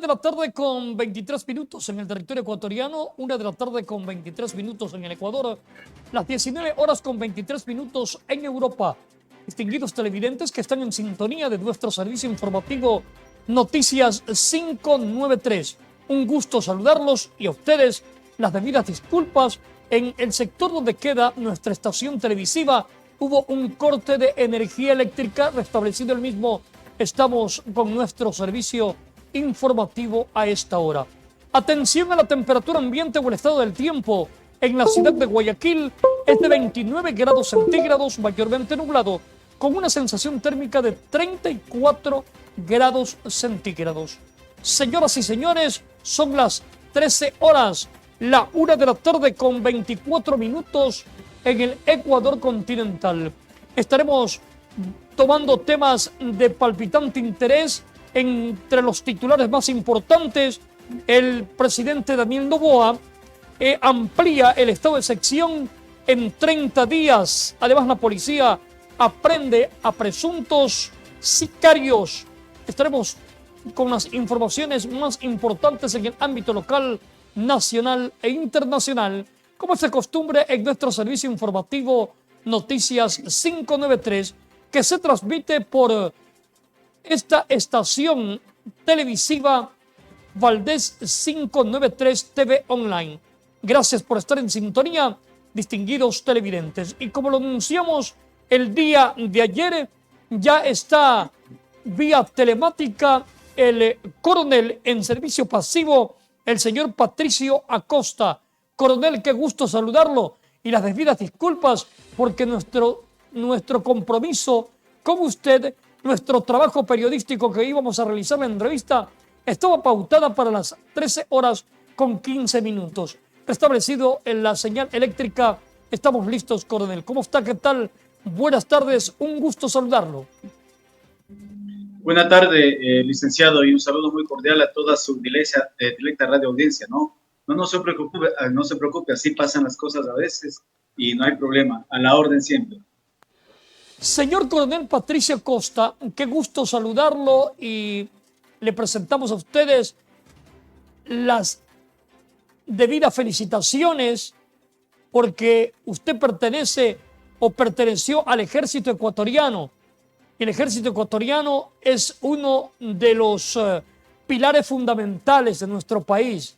de la tarde con 23 minutos en el territorio ecuatoriano, 1 de la tarde con 23 minutos en el Ecuador, las 19 horas con 23 minutos en Europa. Distinguidos televidentes que están en sintonía de nuestro servicio informativo Noticias 593. Un gusto saludarlos y a ustedes las debidas disculpas. En el sector donde queda nuestra estación televisiva hubo un corte de energía eléctrica, restablecido el mismo. Estamos con nuestro servicio informativo a esta hora. Atención a la temperatura ambiente o el estado del tiempo. En la ciudad de Guayaquil es de 29 grados centígrados, mayormente nublado, con una sensación térmica de 34 grados centígrados. Señoras y señores, son las 13 horas, la 1 de la tarde con 24 minutos en el Ecuador continental. Estaremos tomando temas de palpitante interés. Entre los titulares más importantes, el presidente Daniel Noboa amplía el estado de sección en 30 días. Además, la policía aprende a presuntos sicarios. Estaremos con las informaciones más importantes en el ámbito local, nacional e internacional, como es de costumbre en nuestro servicio informativo Noticias 593, que se transmite por esta estación televisiva Valdés 593 TV Online. Gracias por estar en sintonía, distinguidos televidentes. Y como lo anunciamos el día de ayer, ya está vía telemática el coronel en servicio pasivo, el señor Patricio Acosta. Coronel, qué gusto saludarlo y las debidas disculpas porque nuestro compromiso con usted, nuestro trabajo periodístico que íbamos a realizar la entrevista, estaba pautada para las 13 horas con 15 minutos. Restablecido en la señal eléctrica, estamos listos, coronel. ¿Cómo está? ¿Qué tal? Buenas tardes, un gusto saludarlo. Buenas tardes, licenciado, y un saludo muy cordial a toda su directa radio audiencia, ¿no? No se preocupe, así pasan las cosas a veces y no hay problema, a la orden siempre. Señor coronel Patricio Acosta, qué gusto saludarlo y le presentamos a ustedes las debidas felicitaciones porque usted pertenece o perteneció al ejército ecuatoriano. El ejército ecuatoriano es uno de los pilares fundamentales de nuestro país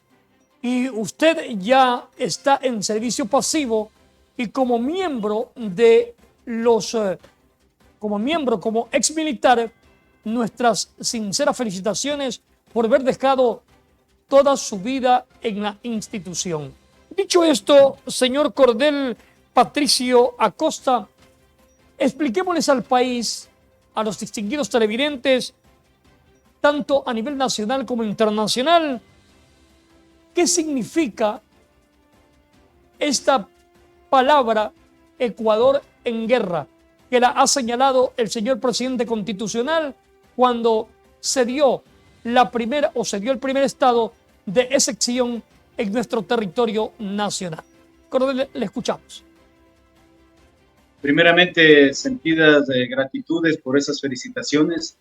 y usted ya está en servicio pasivo y como miembro de los como ex militar, nuestras sinceras felicitaciones por haber dejado toda su vida en la institución. Dicho esto, señor coronel Patricio Acosta, expliquémosles al país, a los distinguidos televidentes, tanto a nivel nacional como internacional, qué significa esta palabra Ecuador en guerra, que la ha señalado el señor presidente constitucional cuando se dio el primer estado de excepción en nuestro territorio nacional. Coronel, le escuchamos. Primeramente, sentidas gratitudes por esas felicitaciones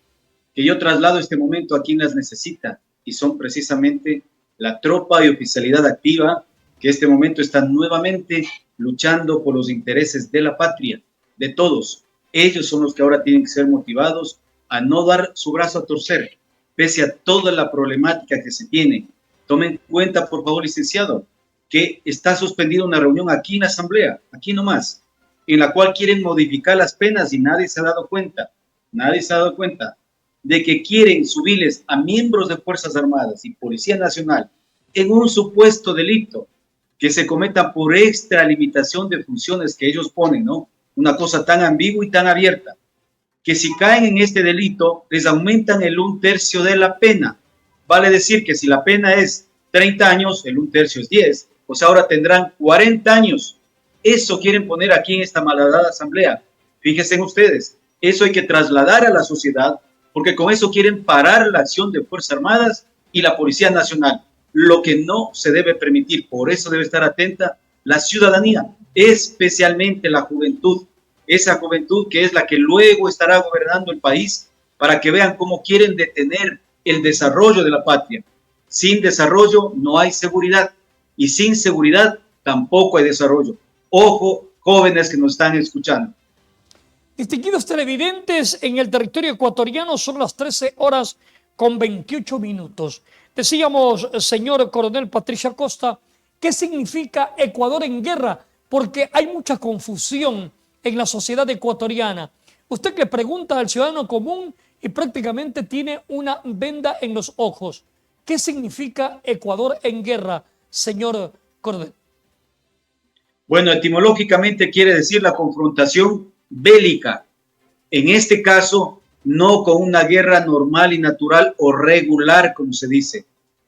que yo traslado este momento a quien las necesita y son precisamente la tropa y oficialidad activa que este momento están nuevamente luchando por los intereses de la patria, de todos. Ellos son los que ahora tienen que ser motivados a no dar su brazo a torcer, pese a toda la problemática que se tiene. Tomen en cuenta, por favor, licenciado, que está suspendida una reunión aquí en la Asamblea, aquí nomás, en la cual quieren modificar las penas y nadie se ha dado cuenta de que quieren subirles a miembros de Fuerzas Armadas y Policía Nacional en un supuesto delito que se cometa por extralimitación de funciones que ellos ponen, ¿no? Una cosa tan ambigua y tan abierta, que si caen en este delito, les aumentan el 1/3 de la pena. Vale decir que si la pena es 30 años, el 1/3 es 10, pues ahora tendrán 40 años. Eso quieren poner aquí en esta malhadada asamblea. Fíjense ustedes, eso hay que trasladar a la sociedad, porque con eso quieren parar la acción de Fuerzas Armadas y la Policía Nacional, lo que no se debe permitir. Por eso debe estar atenta la ciudadanía, especialmente la juventud, esa juventud que es la que luego estará gobernando el país, para que vean cómo quieren detener el desarrollo de la patria. Sin desarrollo no hay seguridad y sin seguridad tampoco hay desarrollo. Ojo, jóvenes que nos están escuchando. Distinguidos televidentes, en el territorio ecuatoriano son las 13 horas con 28 minutos. Decíamos, señor coronel Patricia Costa, ¿qué significa Ecuador en guerra? Porque hay mucha confusión en la sociedad ecuatoriana. Usted le pregunta al ciudadano común y prácticamente tiene una venda en los ojos. ¿Qué significa Ecuador en guerra, señor coronel? Bueno, etimológicamente quiere decir la confrontación bélica. En este caso, no con una guerra normal y natural o regular, como se dice.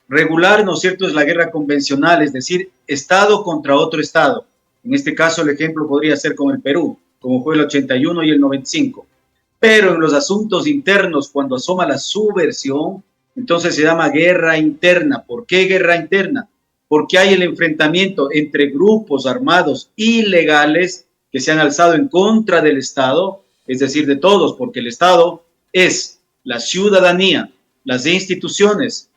Regular, ¿no es cierto?, es la guerra convencional, es decir, Estado contra otro Estado. En este caso, el ejemplo podría ser con el Perú, como fue el 81 y el 95. Pero en los asuntos internos, cuando asoma la subversión, entonces se llama guerra interna. ¿Por qué guerra interna? Porque hay el enfrentamiento entre grupos armados ilegales que se han alzado en contra del Estado, es decir, de todos, porque el Estado es la ciudadanía, las instituciones,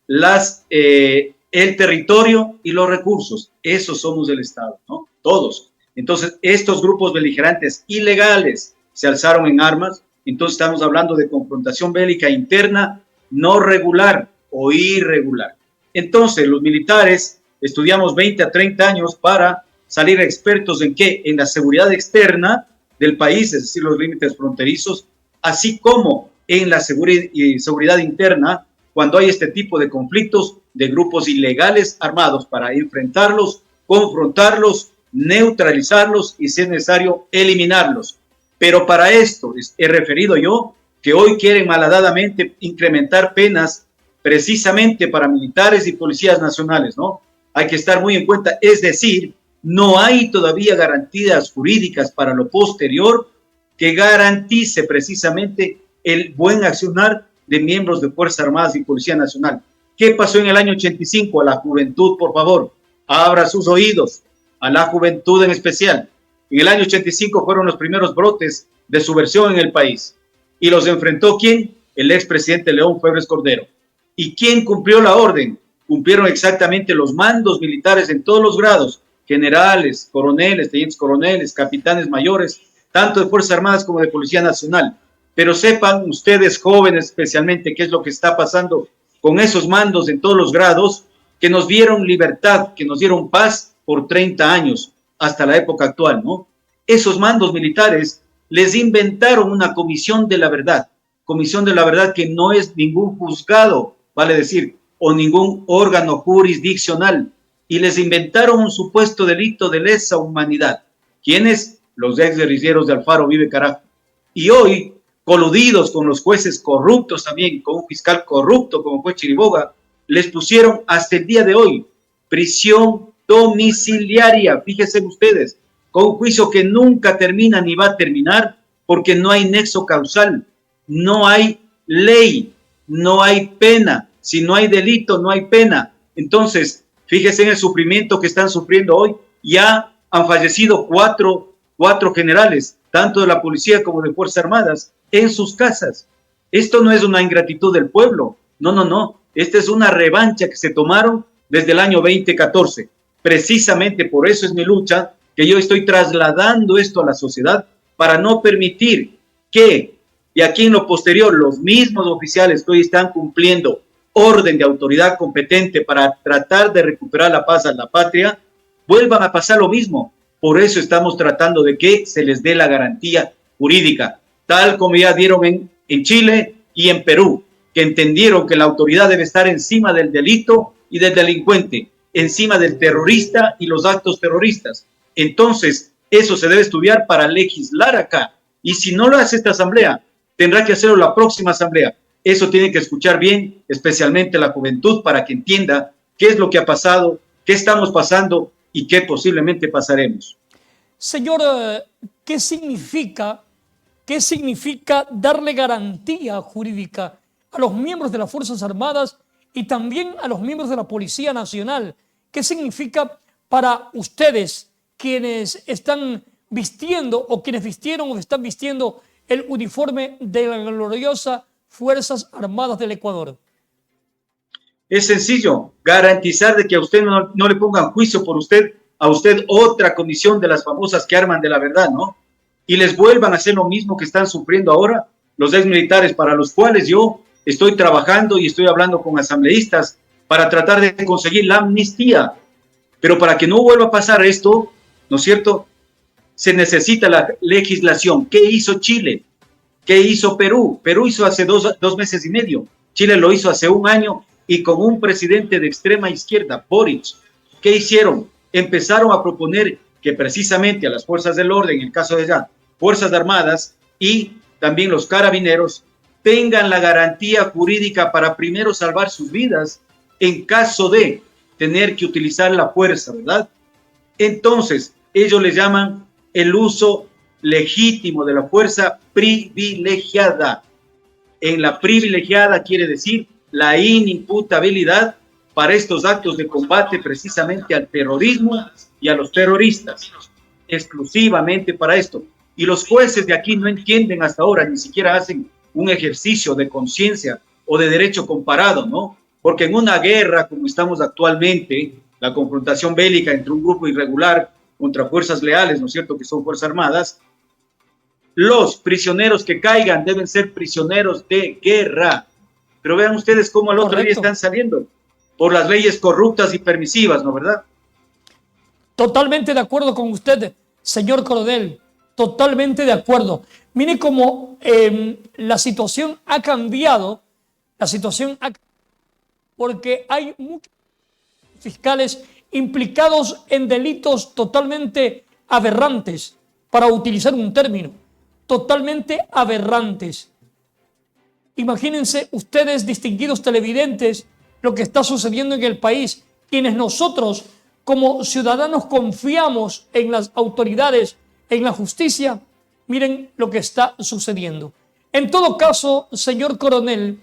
el territorio y los recursos. Esos somos el Estado, ¿no? Todos. Entonces, estos grupos beligerantes ilegales se alzaron en armas, entonces estamos hablando de confrontación bélica interna, no regular o irregular. Entonces, los militares estudiamos 20 a 30 años para salir expertos en qué, en la seguridad externa del país, es decir, los límites fronterizos, así como en la seguridad interna, cuando hay este tipo de conflictos de grupos ilegales armados para enfrentarlos, confrontarlos, neutralizarlos y, si es necesario, eliminarlos. Pero para esto he referido yo que hoy quieren malhadadamente incrementar penas precisamente para militares y policías nacionales, ¿no? Hay que estar muy en cuenta, es decir, no hay todavía garantías jurídicas para lo posterior que garantice precisamente el buen accionar de miembros de Fuerzas Armadas y Policía Nacional. ¿Qué pasó en el año 85? A la juventud, por favor, abra sus oídos, a la juventud en especial. En el año 85 fueron los primeros brotes de subversión en el país. ¿Y los enfrentó quién? El expresidente León Febres Cordero. ¿Y quién cumplió la orden? Cumplieron exactamente los mandos militares en todos los grados, generales, coroneles, tenientes coroneles, capitanes mayores, tanto de Fuerzas Armadas como de Policía Nacional. Pero sepan ustedes, jóvenes especialmente, qué es lo que está pasando con esos mandos en todos los grados, que nos dieron libertad, que nos dieron paz por 30 años, hasta la época actual, ¿no? Esos mandos militares les inventaron una comisión de la verdad que no es ningún juzgado, vale decir, o ningún órgano jurisdiccional, y les inventaron un supuesto delito de lesa humanidad. ¿Quiénes? Los ex guerrilleros de Alfaro Vive Carajo. Y hoy, coludidos con los jueces corruptos también, con un fiscal corrupto como fue Chiriboga, les pusieron hasta el día de hoy prisión domiciliaria, fíjense ustedes, con un juicio que nunca termina ni va a terminar porque no hay nexo causal, no hay ley, no hay pena. Si no hay delito, no hay pena. Entonces, fíjense en el sufrimiento que están sufriendo hoy. Ya han fallecido cuatro generales, tanto de la policía como de Fuerzas Armadas, en sus casas. Esto no es una ingratitud del pueblo. No, no, no. Esta es una revancha que se tomaron desde el año 2014. Precisamente por eso es mi lucha, que yo estoy trasladando esto a la sociedad para no permitir que, y aquí en lo posterior, los mismos oficiales que hoy están cumpliendo orden de autoridad competente para tratar de recuperar la paz a la patria, vuelvan a pasar lo mismo. Por eso estamos tratando de que se les dé la garantía jurídica, tal como ya dieron en Chile y en Perú, que entendieron que la autoridad debe estar encima del delito y del delincuente, encima del terrorista y los actos terroristas. Entonces, eso se debe estudiar para legislar acá. Y si no lo hace esta asamblea, tendrá que hacerlo la próxima asamblea. Eso tiene que escuchar bien, especialmente la juventud, para que entienda qué es lo que ha pasado, qué estamos pasando y qué posiblemente pasaremos. Señor, ¿qué significa darle garantía jurídica a los miembros de las Fuerzas Armadas y también a los miembros de la Policía Nacional? ¿Qué significa para ustedes, quienes están vistiendo o quienes vistieron o están vistiendo el uniforme de la gloriosa Fuerzas Armadas del Ecuador? Es sencillo, garantizar de que a usted no le pongan juicio por usted, a usted otra comisión de las famosas que arman de la verdad, ¿no? Y les vuelvan a hacer lo mismo que están sufriendo ahora los exmilitares, para los cuales yo estoy trabajando y estoy hablando con asambleístas para tratar de conseguir la amnistía. Pero para que no vuelva a pasar esto, ¿no es cierto?, se necesita la legislación. ¿Qué hizo Chile? ¿Qué hizo Perú? Perú hizo hace dos meses y medio. Chile lo hizo hace un año y con un presidente de extrema izquierda, Boric. ¿Qué hicieron? Empezaron a proponer que precisamente a las fuerzas del orden, en el caso de allá, Fuerzas Armadas y también los carabineros, tengan la garantía jurídica para primero salvar sus vidas en caso de tener que utilizar la fuerza, ¿verdad? Entonces, ellos le llaman el uso legítimo de la fuerza privilegiada. En la privilegiada quiere decir la inimputabilidad para estos actos de combate precisamente al terrorismo y a los terroristas, exclusivamente para esto. Y los jueces de aquí no entienden hasta ahora, ni siquiera hacen un ejercicio de conciencia o de derecho comparado, ¿no? Porque en una guerra como estamos actualmente, la confrontación bélica entre un grupo irregular contra fuerzas leales, ¿no es cierto?, que son Fuerzas Armadas, los prisioneros que caigan deben ser prisioneros de guerra. Pero vean ustedes cómo al otro día están saliendo por las leyes corruptas y permisivas, ¿no, verdad? Totalmente de acuerdo con usted, señor coronel. Totalmente de acuerdo. Mire cómo la situación ha cambiado. Porque hay muchos fiscales implicados en delitos totalmente aberrantes, para utilizar un término, totalmente aberrantes. Imagínense ustedes, distinguidos televidentes, lo que está sucediendo en el país, quienes nosotros como ciudadanos confiamos en las autoridades, en la justicia. Miren lo que está sucediendo. En todo caso, señor coronel,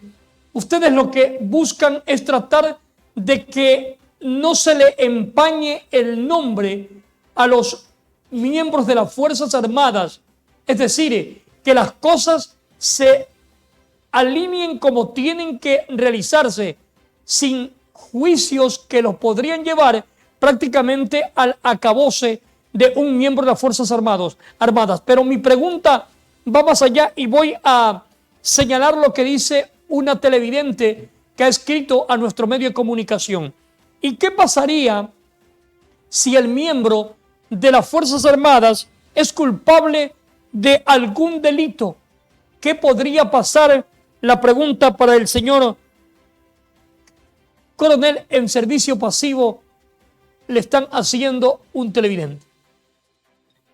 ustedes lo que buscan es tratar de que no se le empañe el nombre a los miembros de las Fuerzas Armadas. Es decir, que las cosas se alineen como tienen que realizarse, sin juicios que los podrían llevar prácticamente al acabose de un miembro de las Fuerzas Armadas. Pero mi pregunta va más allá y voy a señalar lo que dice una televidente que ha escrito a nuestro medio de comunicación. ¿Y qué pasaría si el miembro de las Fuerzas Armadas es culpable de algún delito? ¿Qué podría pasar? La pregunta para el señor coronel en servicio pasivo le están haciendo un televidente.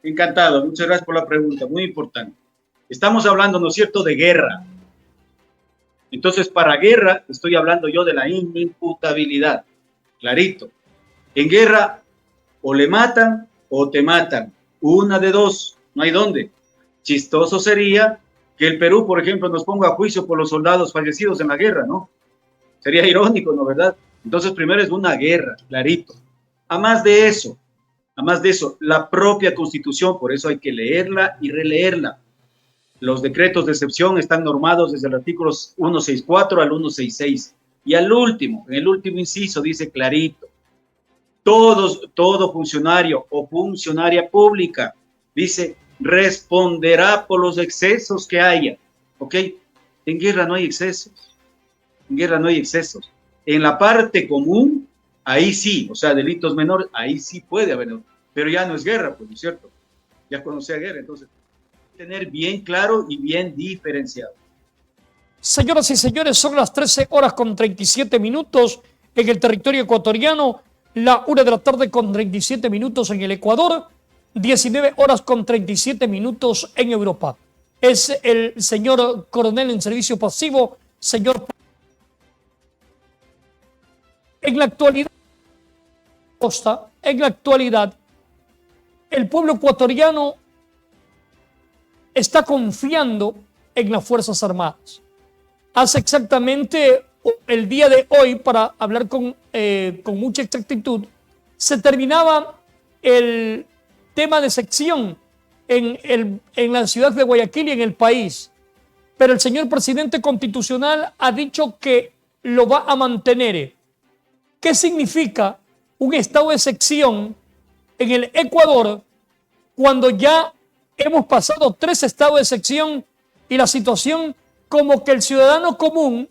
Encantado, muchas gracias por la pregunta, muy importante. Estamos hablando, ¿no es cierto?, de guerra. Entonces, para guerra estoy hablando yo de la inimputabilidad, clarito. En guerra o le matan o te matan, una de dos, no hay dónde. Chistoso sería que el Perú, por ejemplo, nos ponga a juicio por los soldados fallecidos en la guerra, ¿no? Sería irónico, ¿no, verdad? Entonces, primero es una guerra, clarito. A más de eso, la propia Constitución, por eso hay que leerla y releerla. Los decretos de excepción están normados desde el artículo 164 al 166. Y en el último inciso dice clarito, todo funcionario o funcionaria pública, dice, responderá por los excesos que haya. ¿Ok? En guerra no hay excesos. En guerra no hay excesos. En la parte común, ahí sí, o sea, delitos menores, ahí sí puede haber, pero ya no es guerra, pues, ¿no es cierto? Ya conocía guerra, entonces, tener bien claro y bien diferenciado. Señoras y señores, son las 13:37 en el territorio ecuatoriano, la 1:37 en el Ecuador, 19:37 en Europa. Es el señor coronel en servicio pasivo, señor. En la actualidad, el pueblo ecuatoriano está confiando en las Fuerzas Armadas. Hace exactamente el día de hoy, para hablar con mucha exactitud, se terminaba el tema de sección en la ciudad de Guayaquil y en el país. Pero el señor presidente constitucional ha dicho que lo va a mantener. ¿Qué significa un estado de excepción en el Ecuador cuando ya hemos pasado 3 estados de excepción y la situación como que el ciudadano común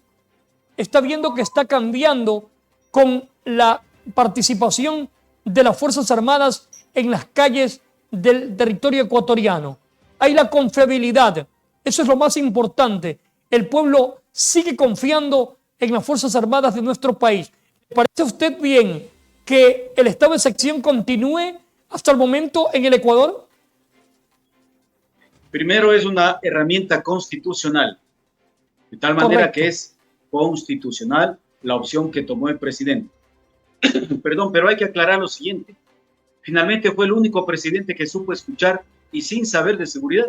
está viendo que está cambiando con la participación de las Fuerzas Armadas en las calles del territorio ecuatoriano? Hay la confiabilidad, eso es lo más importante. El pueblo sigue confiando en las Fuerzas Armadas de nuestro país. ¿Le parece a usted bien que el estado de excepción continúe hasta el momento en el Ecuador? Primero, es una herramienta constitucional, de tal manera Correcto. que es constitucional la opción que tomó el presidente. Perdón, pero hay que aclarar lo siguiente. Finalmente fue el único presidente que supo escuchar y sin saber de seguridad,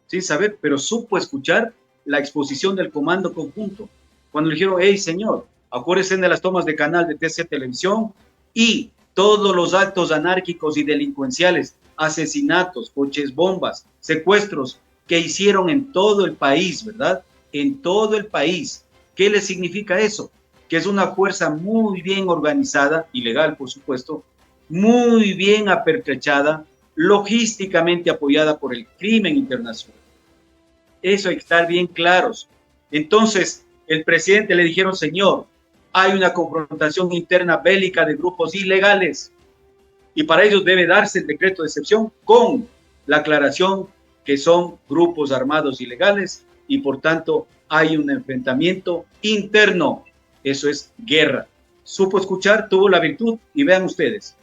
sin saber, pero supo escuchar la exposición del Comando Conjunto. Cuando le dijeron, hey señor, acuérdense de las tomas de canal de TC Televisión y todos los actos anárquicos y delincuenciales, asesinatos, coches bombas, secuestros que hicieron en todo el país, ¿verdad? En todo el país. ¿Qué le significa eso? Que es una fuerza muy bien organizada, ilegal por supuesto, muy bien apertrechada, logísticamente apoyada por el crimen internacional. Eso hay que estar bien claros. Entonces, el presidente le dijeron, señor, hay una confrontación interna bélica de grupos ilegales y para ellos debe darse el decreto de excepción con la aclaración que son grupos armados ilegales y por tanto hay un enfrentamiento interno. Eso es guerra. Supo escuchar, tuvo la virtud y vean ustedes,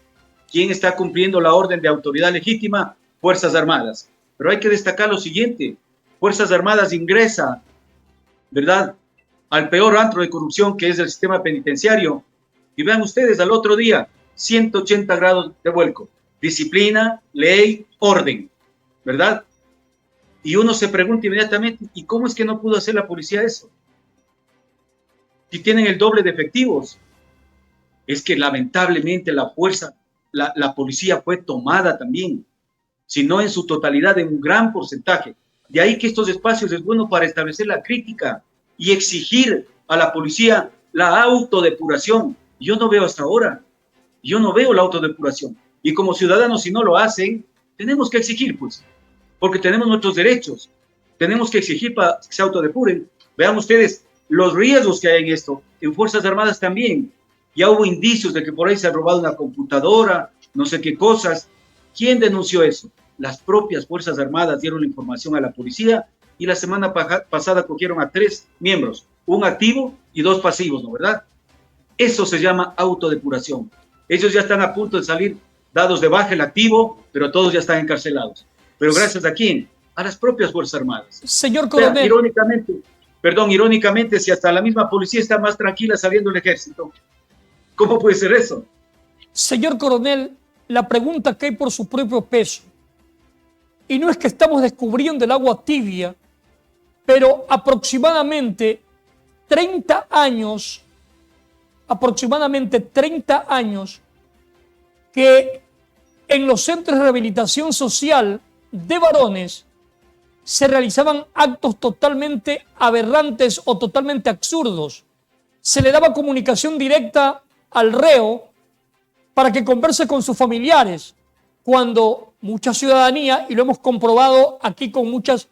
¿quién está cumpliendo la orden de autoridad legítima? Fuerzas Armadas. Pero hay que destacar lo siguiente, Fuerzas Armadas ingresa, ¿verdad?, al peor antro de corrupción que es el sistema penitenciario. Y vean ustedes, al otro día, 180 grados de vuelco. Disciplina, ley, orden, ¿verdad? Y uno se pregunta inmediatamente, ¿y cómo es que no pudo hacer la policía eso? Si tienen el doble de efectivos. Es que lamentablemente la fuerza, la policía fue tomada también, si no en su totalidad, en un gran porcentaje. De ahí que estos espacios es bueno para establecer la crítica y exigir a la policía la autodepuración. Yo no veo hasta ahora, yo no veo la autodepuración. Y como ciudadanos, si no lo hacen, tenemos que exigir, pues, porque tenemos nuestros derechos. Tenemos que exigir para que se autodepuren. Vean ustedes los riesgos que hay en esto. En Fuerzas Armadas también. Ya hubo indicios de que por ahí se ha robado una computadora, no sé qué cosas. ¿Quién denunció eso? Las propias Fuerzas Armadas dieron la información a la policía y la semana pasada cogieron a 3 miembros, un activo y 2 pasivos, ¿no verdad? Eso se llama autodepuración. Ellos ya están a punto de salir dados de baja el activo, pero todos ya están encarcelados. ¿Pero gracias a quién? A las propias Fuerzas Armadas. Señor coronel. Irónicamente, si hasta la misma policía está más tranquila sabiendo el ejército, ¿cómo puede ser eso? Señor coronel, la pregunta cae por su propio peso. Y no es que estamos descubriendo el agua tibia, pero aproximadamente 30 años que en los centros de rehabilitación social de varones se realizaban actos totalmente aberrantes o totalmente absurdos. Se le daba comunicación directa al reo para que converse con sus familiares, cuando mucha ciudadanía, y lo hemos comprobado aquí con muchos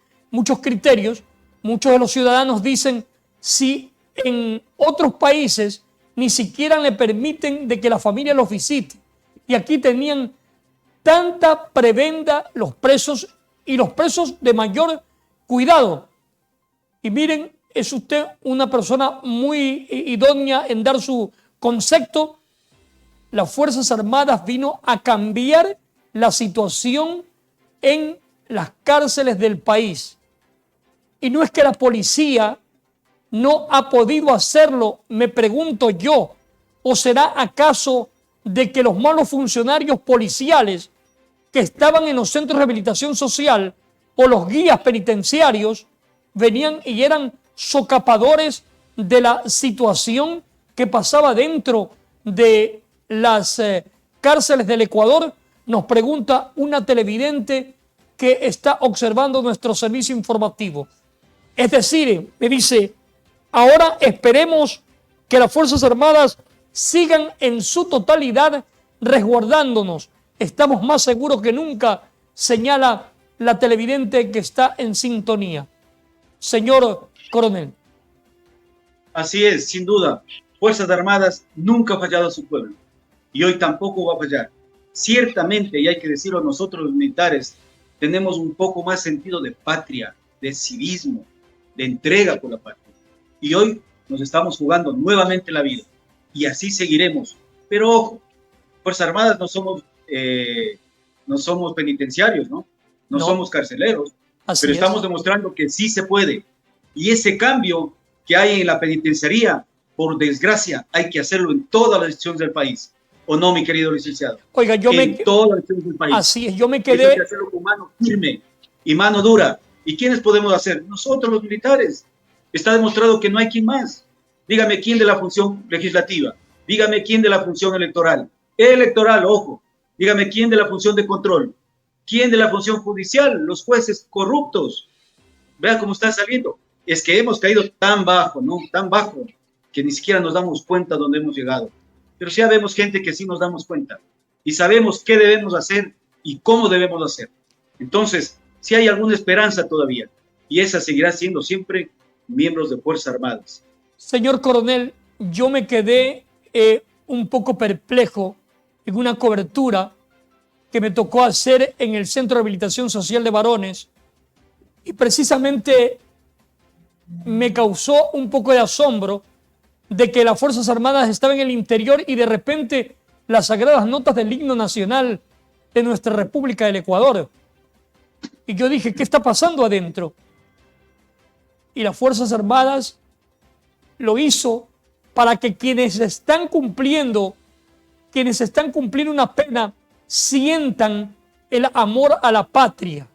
criterios, muchos de los ciudadanos dicen, si en otros países ni siquiera le permiten de que la familia los visite, y aquí tenían tanta prebenda los presos y los presos de mayor cuidado. Y miren, es usted una persona muy idónea en dar su concepto. Las Fuerzas Armadas vino a cambiar la situación en las cárceles del país. Y no es que la policía no ha podido hacerlo, me pregunto yo, ¿o será acaso de que los malos funcionarios policiales que estaban en los centros de rehabilitación social o los guías penitenciarios venían y eran socapadores de la situación que pasaba dentro de las cárceles del Ecuador? Nos pregunta una televidente que está observando nuestro servicio informativo. Es decir, me dice, ahora esperemos que las Fuerzas Armadas sigan en su totalidad resguardándonos. Estamos más seguros que nunca, señala la televidente que está en sintonía. Señor coronel. Así es, sin duda. Fuerzas Armadas nunca ha fallado a su pueblo y hoy tampoco va a fallar. Ciertamente, y hay que decirlo, nosotros los militares tenemos un poco más sentido de patria, de civismo, de entrega por la patria. Y hoy nos estamos jugando nuevamente la vida y así seguiremos. Pero ojo, Fuerzas Armadas no somos penitenciarios, ¿no? No somos carceleros, pero estamos demostrando que sí se puede. Y ese cambio que hay en la penitenciaría, por desgracia, hay que hacerlo en todas las instituciones del país. ¿O no, mi querido licenciado? Oiga, todas las instituciones del país. Así es, yo me quedé... Hay que hacerlo con mano firme y mano dura. ¿Y quiénes podemos hacer? Nosotros, los militares. Está demostrado que no hay quien más. Dígame quién de la función legislativa. Dígame quién de la función electoral. Electoral, ojo. Dígame quién de la función de control. ¿Quién de la función judicial? Los jueces corruptos. Vea cómo está saliendo. Es que hemos caído tan bajo, ¿no? Tan bajo, que ni siquiera nos damos cuenta dónde hemos llegado. Pero sí vemos gente que sí nos damos cuenta. Y sabemos qué debemos hacer y cómo debemos hacer. Entonces, sí hay alguna esperanza todavía. Y esa seguirá siendo siempre miembros de Fuerzas Armadas. Señor coronel, yo me quedé un poco perplejo en una cobertura que me tocó hacer en el Centro de Rehabilitación Social de Varones y precisamente me causó un poco de asombro de que las Fuerzas Armadas estaban en el interior y de repente las sagradas notas del himno nacional de nuestra República del Ecuador. Y yo dije, ¿qué está pasando adentro? Y las Fuerzas Armadas lo hizo para que quienes están cumpliendo una pena sientan el amor a la patria.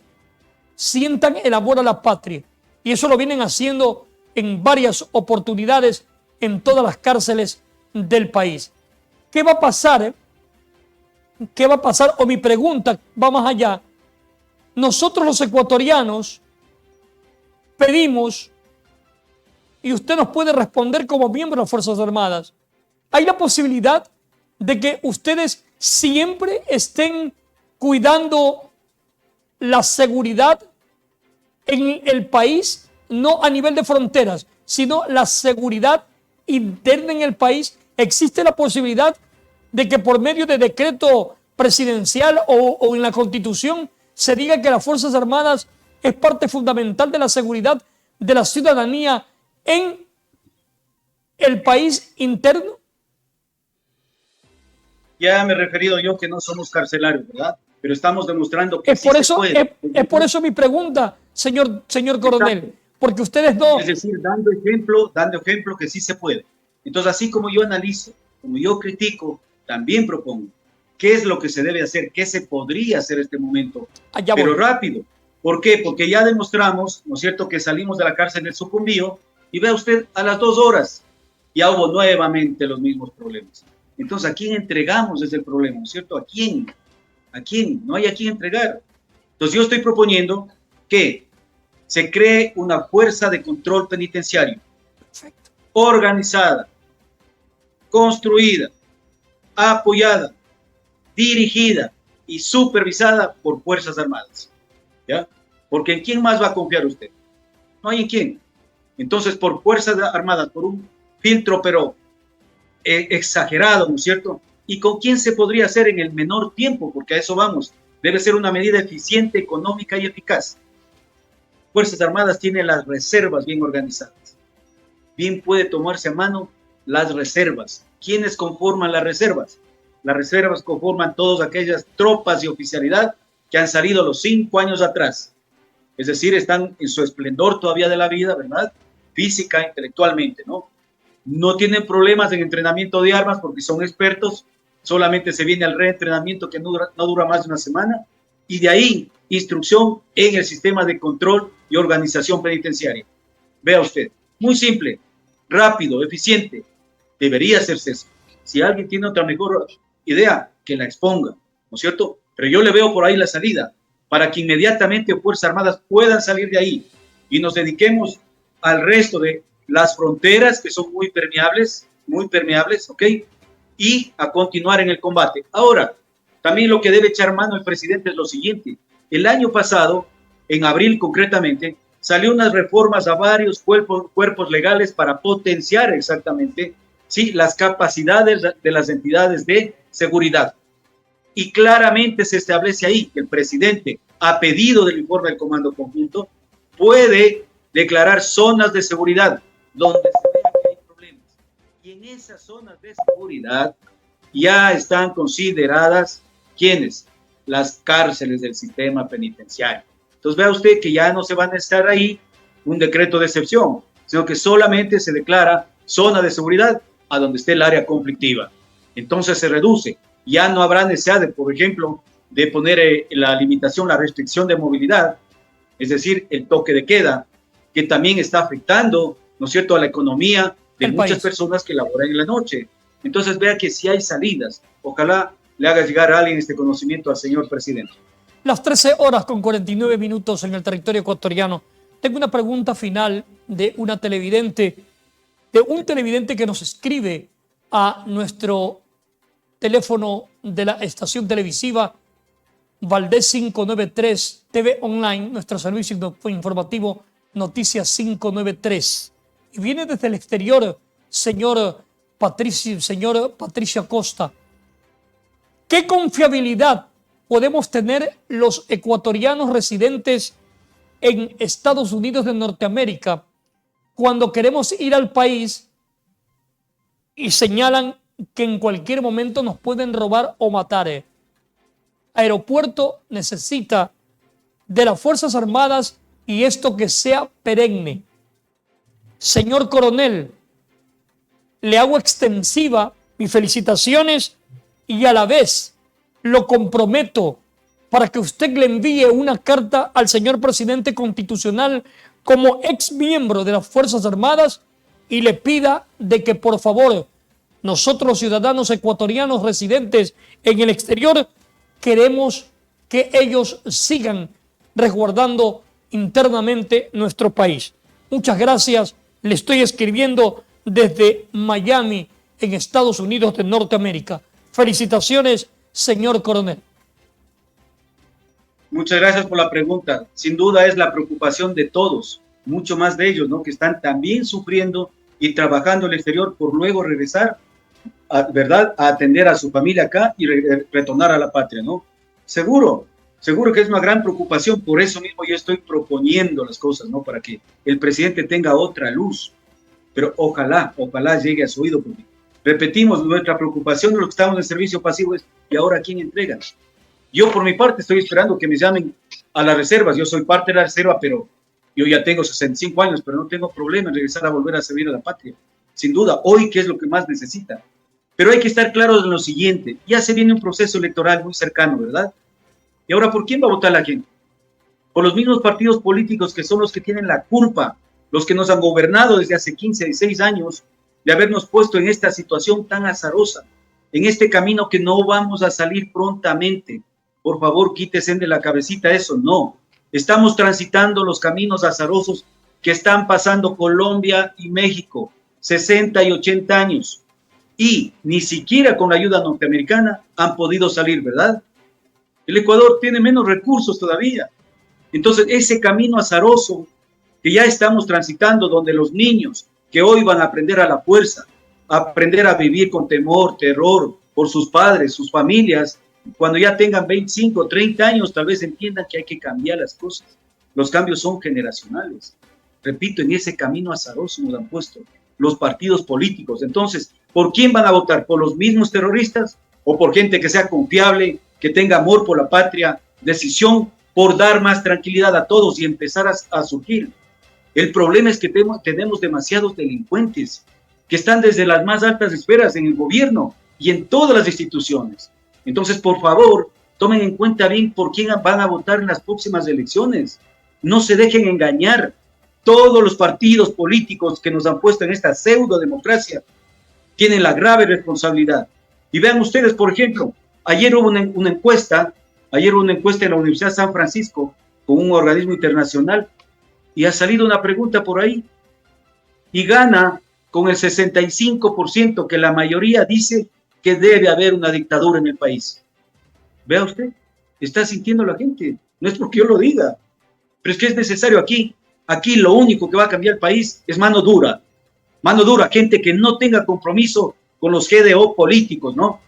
Sientan el amor a la patria. Y eso lo vienen haciendo en varias oportunidades en todas las cárceles del país. ¿Qué va a pasar? ¿Qué va a pasar? O mi pregunta va más allá. Nosotros los ecuatorianos pedimos, y usted nos puede responder como miembro de las Fuerzas Armadas, ¿hay la posibilidad de que ustedes siempre estén cuidando la seguridad en el país, no a nivel de fronteras, sino la seguridad interna en el país? ¿Existe la posibilidad de que por medio de decreto presidencial o en la Constitución se diga que las Fuerzas Armadas es parte fundamental de la seguridad de la ciudadanía en el país interno? Ya me he referido yo que no somos carcelarios, ¿verdad? Pero estamos demostrando que sí se puede. Es por eso mi pregunta, señor coronel. Exacto. Porque ustedes no... Es decir, dando ejemplo que sí se puede. Entonces, así como yo analizo, como yo critico, también propongo qué es lo que se debe hacer, qué se podría hacer en este momento, pero rápido. ¿Por qué? Porque ya demostramos, ¿no es cierto?, que salimos de la cárcel del Sucumbío y vea usted, a las 2 horas ya hubo nuevamente los mismos problemas. Entonces, ¿a quién entregamos es el problema, ¿no es cierto? ¿A quién? ¿A quién? No hay a quién entregar. Entonces, yo estoy proponiendo que se cree una fuerza de control penitenciario. Perfecto. Organizada, construida, apoyada, dirigida y supervisada por Fuerzas Armadas. ¿Ya? Porque ¿en quién más va a confiar usted? No hay en quién. Entonces, por Fuerzas Armadas, por un filtro, pero exagerado, ¿no es cierto? ¿Y con quién se podría hacer en el menor tiempo? Porque a eso vamos. Debe ser una medida eficiente, económica y eficaz. Fuerzas Armadas tiene las reservas bien organizadas. Bien puede tomarse a mano las reservas. ¿Quiénes conforman las reservas? Las reservas conforman todas aquellas tropas y oficialidad que han salido los 5 años atrás. Es decir, están en su esplendor todavía de la vida, ¿verdad? Física, intelectualmente, ¿no? No tienen problemas en entrenamiento de armas porque son expertos. Solamente se viene al reentrenamiento que no dura más de una semana. Y de ahí, instrucción en el sistema de control y organización penitenciaria. Vea usted, muy simple, rápido, eficiente. Debería hacerse eso. Si alguien tiene otra mejor idea, que la exponga, ¿no es cierto? Pero yo le veo por ahí la salida, para que inmediatamente Fuerzas Armadas puedan salir de ahí y nos dediquemos al resto de las fronteras, que son muy permeables, ¿ok? y a continuar en el combate. Ahora, también lo que debe echar mano el presidente es lo siguiente. El año pasado, en abril concretamente, salió unas reformas a varios cuerpos legales para potenciar exactamente, sí, las capacidades de las entidades de seguridad. Y claramente se establece ahí que el presidente, a pedido del informe del Comando Conjunto, puede declarar zonas de seguridad donde se vea que hay problemas. Y en esas zonas de seguridad ya están consideradas, ¿quiénes? Las cárceles del sistema penitenciario. Entonces vea usted que ya no se va a necesitar ahí un decreto de excepción, sino que solamente se declara zona de seguridad a donde esté el área conflictiva. Entonces se reduce. Ya no habrá necesidad, de, por ejemplo, de poner la limitación, la restricción de movilidad, es decir, el toque de queda, que también está afectando, ¿no es cierto?, a la economía de muchas personas que laboran en la noche. Entonces vea que si hay salidas, ojalá le haga llegar a alguien este conocimiento al señor presidente. Las 13 horas con 49 minutos en el territorio ecuatoriano. Tengo una pregunta final de un televidente que nos escribe a nuestro teléfono de la estación televisiva Valdés 593 TV Online, nuestro servicio informativo Noticias 593. Y viene desde el exterior, señor Patricia Costa. ¿Qué confiabilidad podemos tener los ecuatorianos residentes en Estados Unidos de Norteamérica cuando queremos ir al país y señalan que en cualquier momento nos pueden robar o matar? Aeropuerto necesita de las Fuerzas Armadas y esto que sea perenne. Señor coronel, le hago extensiva mis felicitaciones y a la vez lo comprometo para que usted le envíe una carta al señor presidente constitucional como ex miembro de las Fuerzas Armadas y le pida de que por favor nosotros ciudadanos ecuatorianos residentes en el exterior queremos que ellos sigan resguardando internamente nuestro país. Muchas gracias. Le estoy escribiendo desde Miami, en Estados Unidos de Norteamérica. Felicitaciones, señor coronel. Muchas gracias por la pregunta. Sin duda es la preocupación de todos, mucho más de ellos, ¿no?, que están también sufriendo y trabajando en el exterior por luego regresar, ¿verdad?, a atender a su familia acá y retornar a la patria, ¿no? Seguro que es una gran preocupación. Por eso mismo yo estoy proponiendo las cosas, ¿no?, para que el presidente tenga otra luz. Pero ojalá llegue a su oído, porque repetimos, nuestra preocupación de los que estamos en servicio pasivo es, ¿y ahora quién entrega? Yo por mi parte estoy esperando que me llamen a las reservas. Yo soy parte de la reserva, pero yo ya tengo 65 años, pero no tengo problema en regresar a volver a servir a la patria. Sin duda, hoy, ¿qué es lo que más necesita? Pero hay que estar claros en lo siguiente. Ya se viene un proceso electoral muy cercano, ¿verdad? Y ahora, ¿por quién va a votar la gente? Por los mismos partidos políticos que son los que tienen la culpa, los que nos han gobernado desde hace 15, 16 años, de habernos puesto en esta situación tan azarosa, en este camino que no vamos a salir prontamente. Por favor, quítese de la cabecita eso. No, estamos transitando los caminos azarosos que están pasando Colombia y México, 60 y 80 años, y ni siquiera con la ayuda norteamericana han podido salir, ¿verdad? El Ecuador tiene menos recursos todavía. Entonces, ese camino azaroso que ya estamos transitando, donde los niños que hoy van a aprender a la fuerza, a aprender a vivir con temor, terror por sus padres, sus familias, cuando ya tengan 25, 30 años, tal vez entiendan que hay que cambiar las cosas. Los cambios son generacionales. Repito, en ese camino azaroso nos han puesto los partidos políticos. Entonces, ¿por quién van a votar? ¿Por los mismos terroristas? ¿O por gente que sea confiable, que tenga amor por la patria, decisión por dar más tranquilidad a todos y empezar a surgir? El problema es que tenemos demasiados delincuentes que están desde las más altas esferas en el gobierno y en todas las instituciones. Entonces, por favor, tomen en cuenta bien por quién van a votar en las próximas elecciones. No se dejen engañar. Todos los partidos políticos que nos han puesto en esta pseudo democracia tienen la grave responsabilidad. Y vean ustedes, por ejemplo, ayer hubo una encuesta en la Universidad de San Francisco con un organismo internacional y ha salido una pregunta por ahí y gana con el 65%, que la mayoría dice que debe haber una dictadura en el país. Vea usted, está sintiendo la gente. No es porque yo lo diga, pero es que es necesario aquí. Aquí lo único que va a cambiar el país es mano dura. Mano dura, gente que no tenga compromiso con los GDO políticos, ¿no?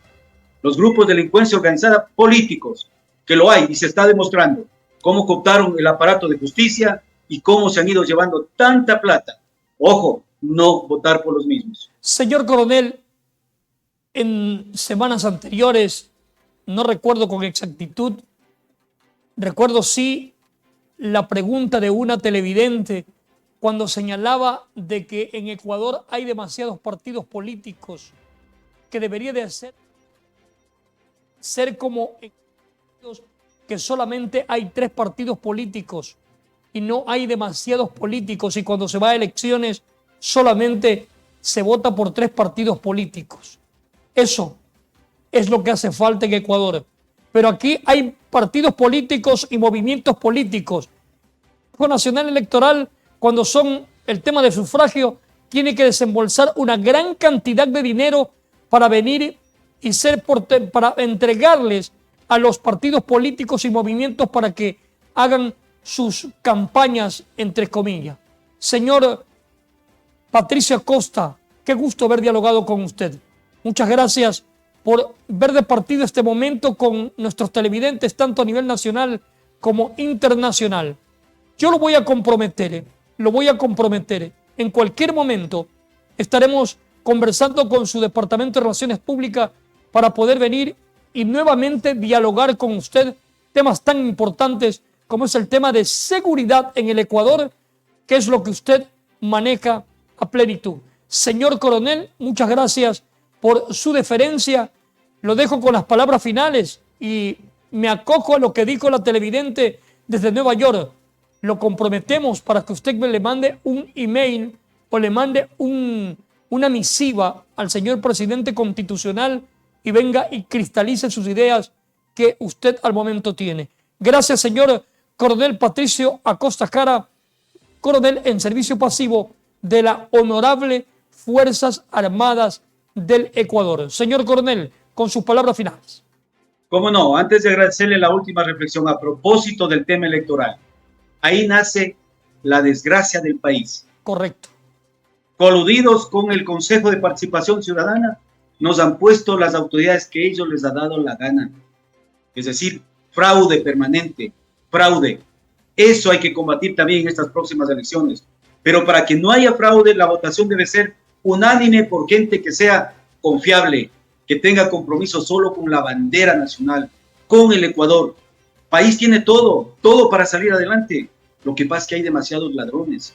Los grupos de delincuencia organizada políticos, que lo hay y se está demostrando cómo cooptaron el aparato de justicia y cómo se han ido llevando tanta plata. Ojo, no votar por los mismos. Señor coronel, en semanas anteriores, no recuerdo con exactitud, recuerdo sí la pregunta de una televidente cuando señalaba de que en Ecuador hay demasiados partidos políticos, que debería de ser como en que solamente hay 3 partidos políticos y no hay demasiados políticos, y cuando se va a elecciones solamente se vota por 3 partidos políticos. Eso es lo que hace falta en Ecuador. Pero aquí hay partidos políticos y movimientos políticos. El Consejo Nacional Electoral, cuando son el tema de sufragio, tiene que desembolsar una gran cantidad de dinero para venir y para entregarles a los partidos políticos y movimientos para que hagan sus campañas, entre comillas. Señor Patricio Acosta, qué gusto haber dialogado con usted. Muchas gracias por ver de partido este momento con nuestros televidentes, tanto a nivel nacional como internacional. Yo lo voy a comprometer. En cualquier momento estaremos conversando con su Departamento de Relaciones Públicas para poder venir y nuevamente dialogar con usted temas tan importantes como es el tema de seguridad en el Ecuador, que es lo que usted maneja a plenitud. Señor coronel, muchas gracias por su deferencia. Lo dejo con las palabras finales y me acojo a lo que dijo la televidente desde Nueva York. Lo comprometemos para que usted le mande un email o le mande una misiva al señor presidente constitucional y venga y cristalice sus ideas que usted al momento tiene. Gracias, señor coronel Patricio Acosta Cara, coronel en servicio pasivo de la Honorable Fuerzas Armadas del Ecuador. Señor coronel, con sus palabras finales. Cómo no, antes de agradecerle la última reflexión a propósito del tema electoral. Ahí nace la desgracia del país. Correcto. Coludidos con el Consejo de Participación Ciudadana, nos han puesto las autoridades que ellos les ha dado la gana. Es decir, fraude permanente, fraude. Eso hay que combatir también en estas próximas elecciones. Pero para que no haya fraude, la votación debe ser unánime por gente que sea confiable, que tenga compromiso solo con la bandera nacional, con el Ecuador. El país tiene todo para salir adelante. Lo que pasa es que hay demasiados ladrones.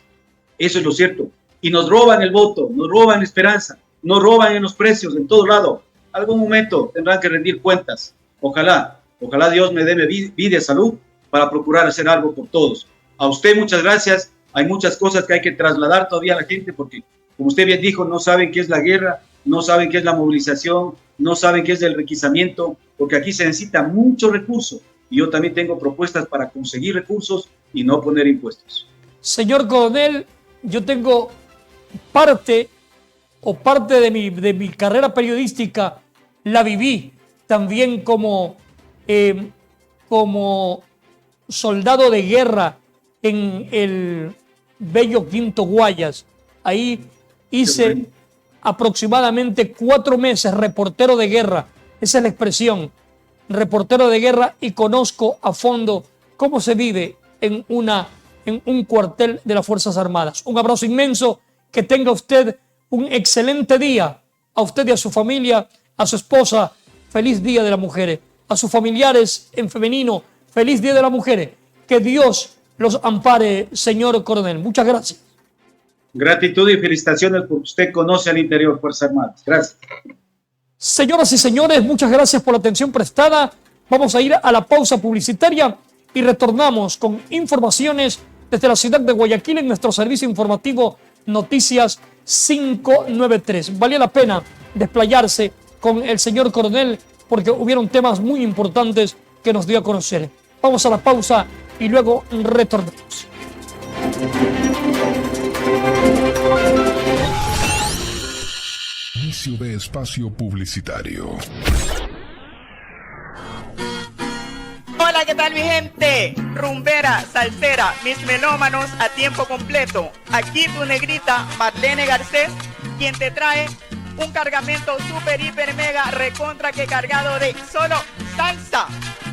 Eso es lo cierto. Y nos roban el voto, nos roban la esperanza, nos roban en los precios, en todo lado. Algún momento tendrán que rendir cuentas. Ojalá Dios me dé vida y salud para procurar hacer algo por todos. A usted muchas gracias. Hay muchas cosas que hay que trasladar todavía a la gente porque, como usted bien dijo, no saben qué es la guerra, no saben qué es la movilización, no saben qué es el requisamiento, porque aquí se necesita mucho recurso. Y yo también tengo propuestas para conseguir recursos y no poner impuestos. Señor coronel, yo tengo parte de mi carrera periodística, la viví también como soldado de guerra en el bello Quinto Guayas. Ahí hice aproximadamente 4 meses reportero de guerra. Esa es la expresión, reportero de guerra, y conozco a fondo cómo se vive en un cuartel de las Fuerzas Armadas. Un abrazo inmenso, que tenga usted un excelente día, a usted y a su familia, a su esposa, feliz Día de la Mujer, a sus familiares en femenino, feliz Día de la Mujer, que Dios los ampare, señor coronel. Muchas gracias. Gratitud y felicitaciones porque usted conoce al interior Fuerzas Armadas. Gracias. Señoras y señores, muchas gracias por la atención prestada. Vamos a ir a la pausa publicitaria y retornamos con informaciones desde la ciudad de Guayaquil en nuestro servicio informativo Noticias 593. Valía la pena desplayarse con el señor coronel porque hubieron temas muy importantes que nos dio a conocer. Vamos a la pausa y luego retornamos. Inicio de espacio publicitario. Hola, ¿qué tal mi gente? Rumbera, salsera, mis melómanos a tiempo completo. Aquí tu negrita Marlene Garcés, quien te trae un cargamento super, hiper, mega, recontra que cargado de solo salsa,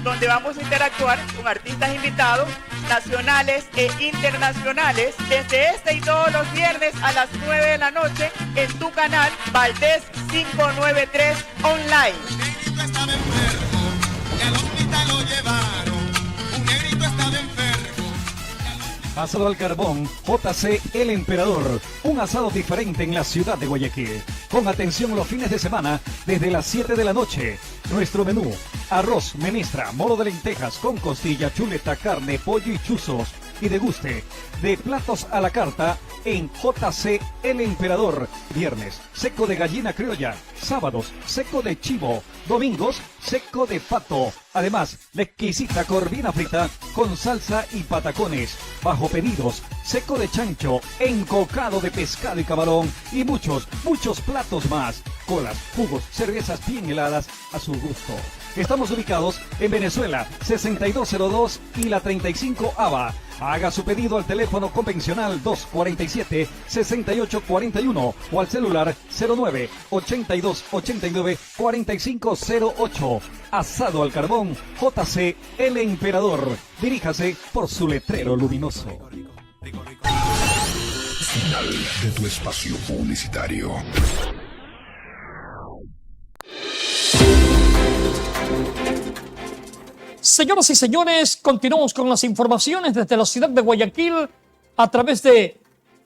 donde vamos a interactuar con artistas invitados nacionales e internacionales desde este y todos los viernes a las 9 de la noche en tu canal Valdés 593 Online. Un negrito estaba enfermo y al hospital lo llevaron. Un negrito estaba enfermo. Asado al carbón, JC El Emperador. Un asado diferente en la ciudad de Guayaquil. Con atención los fines de semana desde las 7 de la noche. Nuestro menú: arroz, menestra, moro de lentejas con costilla, chuleta, carne, pollo y chuzos. Y deguste de platos a la carta en JC El Emperador. Viernes, seco de gallina criolla. Sábados, seco de chivo. Domingos, seco de pato. Además, la exquisita corvina frita con salsa y patacones. Bajo pedidos, seco de chancho, encocado de pescado y camarón y muchos platos más. Colas, jugos, cervezas bien heladas a su gusto. Estamos ubicados en Venezuela, 6202 y la 35 ABA. Haga su pedido al teléfono convencional 247-6841 o al celular 09-8289-4508. Asado al carbón, JC El Emperador. Diríjase por su letrero luminoso. Final de tu espacio publicitario. Señoras y señores, continuamos con las informaciones desde la ciudad de Guayaquil a través de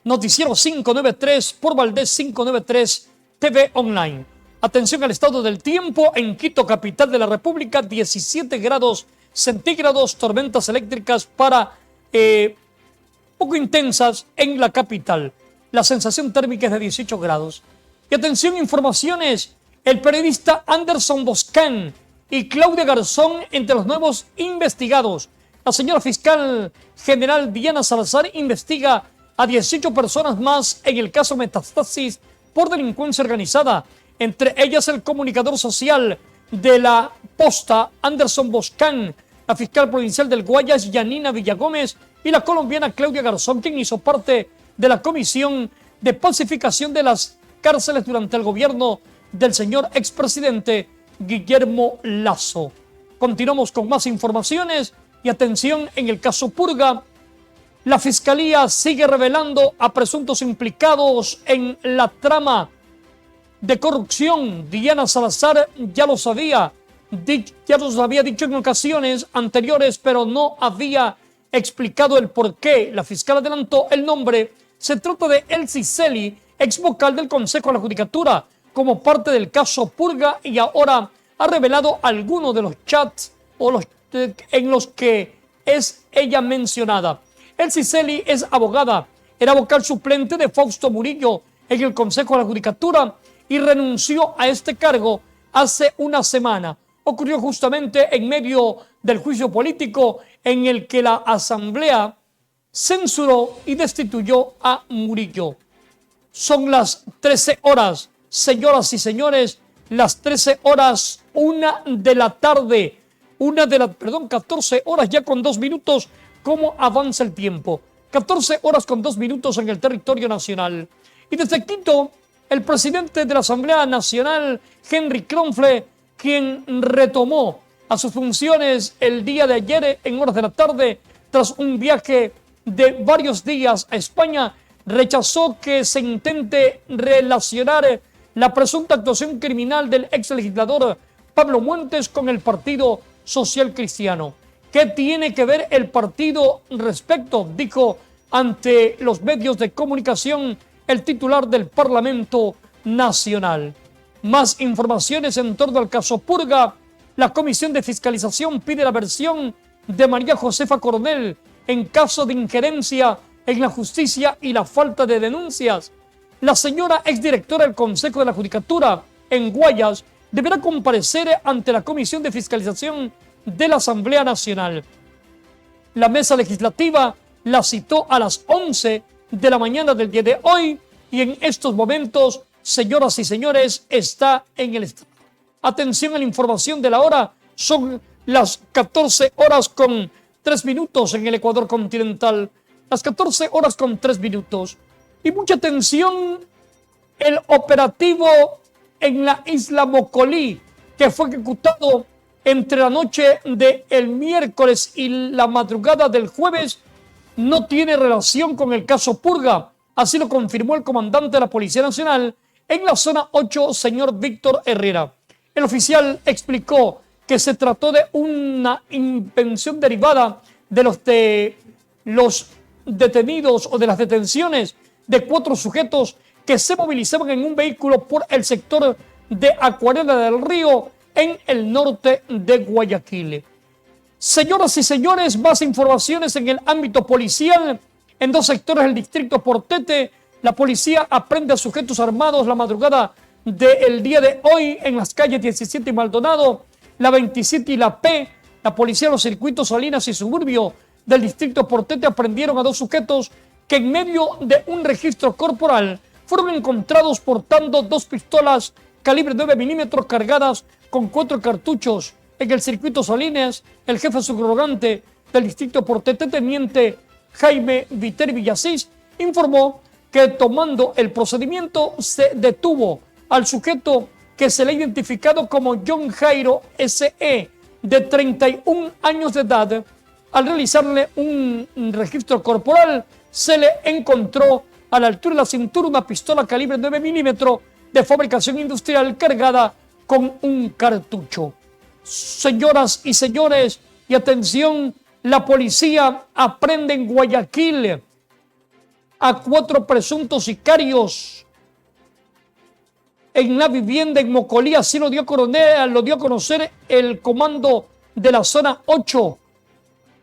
Noticiero 593 por Valdés 593 TV Online. Atención al estado del tiempo en Quito, capital de la República, 17 grados centígrados, tormentas eléctricas poco intensas en la capital. La sensación térmica es de 18 grados. Y atención, informaciones, el periodista Anderson Boscan y Claudia Garzón entre los nuevos investigados. La señora fiscal general Diana Salazar investiga a 18 personas más en el caso Metastasis por delincuencia organizada, entre ellas el comunicador social de la Posta, Anderson Boscan, la fiscal provincial del Guayas, Yanina Villagómez, y la colombiana Claudia Garzón, quien hizo parte de la Comisión de Pacificación de las Cárceles durante el gobierno del señor expresidente Guillermo Lasso. Continuamos con más informaciones y atención en el caso Purga. La Fiscalía sigue revelando a presuntos implicados en la trama de corrupción. Diana Salazar ya los había dicho en ocasiones anteriores, pero no había explicado el por qué. La fiscal adelantó el nombre. Se trata de Elsie Celi, ex vocal del Consejo de la Judicatura, como parte del caso Purga, y ahora ha revelado algunos de los chats en los que es ella mencionada. Elsie Celi es abogada, era vocal suplente de Fausto Murillo en el Consejo de la Judicatura y renunció a este cargo hace una semana. Ocurrió justamente en medio del juicio político en el que la Asamblea censuró y destituyó a Murillo. Son las 13 horas, señoras y señores, las 13 horas, 1 de la tarde, 14 horas ya con 2 minutos. ¿Cómo avanza el tiempo? 14 horas con 2 minutos en el territorio nacional. Y desde Quito, el presidente de la Asamblea Nacional, Henry Kronfle, quien retomó a sus funciones el día de ayer en horas de la tarde, tras un viaje de varios días a España, rechazó que se intente relacionar la presunta actuación criminal del ex legislador Pablo Muentes con el Partido Social Cristiano. ¿Qué tiene que ver el partido respecto?, dijo ante los medios de comunicación el titular del Parlamento Nacional. Más informaciones en torno al caso Purga. La Comisión de Fiscalización pide la versión de María Josefa Coronel en caso de injerencia en la justicia y la falta de denuncias. La señora exdirectora del Consejo de la Judicatura en Guayas deberá comparecer ante la Comisión de Fiscalización de la Asamblea Nacional. La mesa legislativa la citó a las 11 de la mañana del día de hoy y en estos momentos señoras y señores, está en el estrado. Atención a la información de la hora. Son las 14 horas con 3 minutos en el Ecuador continental. Las 14 horas con 3 minutos. Y mucha atención, el operativo en la isla Mocolí, que fue ejecutado entre la noche del miércoles y la madrugada del jueves, no tiene relación con el caso Purga. Así lo confirmó el comandante de la Policía Nacional en la zona 8, señor Víctor Herrera. El oficial explicó que se trató de una invención derivada de los detenidos o de las detenciones de 4 sujetos que se movilizaban en un vehículo por el sector de Acuarela del Río en el norte de Guayaquil. Señoras y señores, más informaciones en el ámbito policial. En 2 sectores del distrito Portete, la policía aprende a sujetos armados la madrugada del día de hoy en las calles 17 y Maldonado, la 27 y la P. La policía de los circuitos Salinas y Suburbio del distrito Portete aprendieron a 2 sujetos que en medio de un registro corporal fueron encontrados portando 2 pistolas calibre 9 milímetros cargadas con 4 cartuchos. En el circuito Salinas, el jefe subrogante del distrito Portete, teniente Jaime Viter Villasís, informó que tomando el procedimiento se detuvo al sujeto que se le ha identificado como John Jairo S.E., de 31 años de edad. Al realizarle un registro corporal, se le encontró a la altura de la cintura una pistola calibre 9 milímetros de fabricación industrial cargada con un cartucho. Señoras y señores, y atención, la policía aprende en Guayaquil a 4 presuntos sicarios en la vivienda en Mocolí. Así lo dio a conocer el comando de la zona 8,